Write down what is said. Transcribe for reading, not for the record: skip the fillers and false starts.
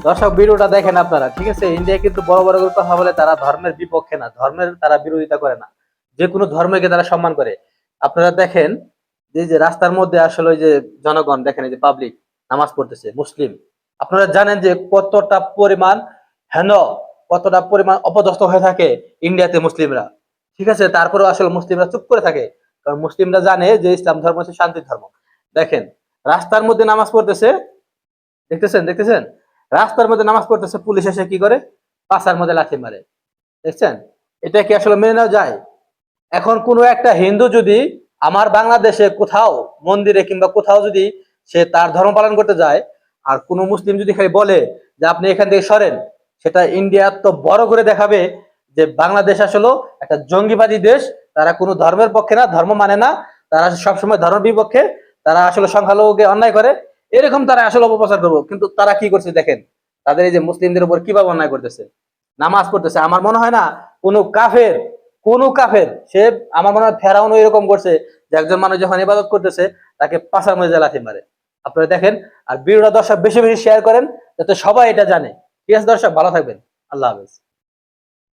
দর্শক ভিডিওটা দেখেন আপনারা, ঠিক আছে? ইন্ডিয়া কিন্তু বড় বড় করে কথা বলে, তারা ধর্মের বিপক্ষে না, ধর্মের তারা বিরোধিতা করে না, যে কোনো ধর্মকে তারা সম্মান করে। আপনারা দেখেন যে যে রাস্তার মধ্যে আসলে ওই যে জনগণ দেখেন, এই যে পাবলিক নামাজ পড়তেছে মুসলিম, আপনারা জানেন যে কতটা পরিমাণ হেন, কতটা পরিমাণ অপদস্থ হয়ে থাকে ইন্ডিয়াতে মুসলিমরা, ঠিক আছে? তারপরেও আসলে মুসলিমরা চুপ করে থাকে, কারণ মুসলিমরা জানে যে ইসলাম ধর্ম হচ্ছে শান্তির ধর্ম। দেখেন রাস্তার মধ্যে নামাজ পড়তেছে, দেখতেছেন দেখতেছেন, রাস্তার মধ্যে নামাজ পড়তেছে, পুলিশ এসে কি করে, পাছার মধ্যে লাথি মারে, দেখছেন? এটা কি আসলে মেনে নেওয়া যায়? এখন কোনো একটা হিন্দু যদি আমার বাংলাদেশে কোথাও মন্দিরে কিংবা কোথাও যদি সে তার ধর্ম পালন করতে যায়, আর কোনো মুসলিম যদি খালি বলে যে আপনি এখান থেকে সরেন, সেটা ইন্ডিয়া তো বড় করে দেখাবে যে বাংলাদেশ আসলে একটা জঙ্গিবাদী দেশ, তারা কোনো ধর্মের পক্ষে না, ধর্ম মানে না, তারা সবসময় ধর্মের বিপক্ষে, তারা আসলে সংখ্যালঘুকে অন্যায় করে, এরকম তারা আসলে অপপ্রচার করবো। কিন্তু তারা কি করছে দেখেন, তাদের এই যে মুসলিমদের উপর কিভাবে অন্যায় করতেছে, নামাজ পড়তেছে। আমার মনে হয় না কোনো কাফের, কোনো কাফের সে, আমার মনে হয় ফেরাউন এরকম করছে যে একজন মানুষ যখন ইবাদত করতেছে তাকে পাছার মধ্যে লাথি মারে। আপনারা দেখেন। আর ভিডিওটা দর্শক বেশি বেশি শেয়ার করেন যাতে সবাই এটা জানে। ঠিক আছে দর্শক, ভালো থাকবেন। আল্লাহ হাফেজ।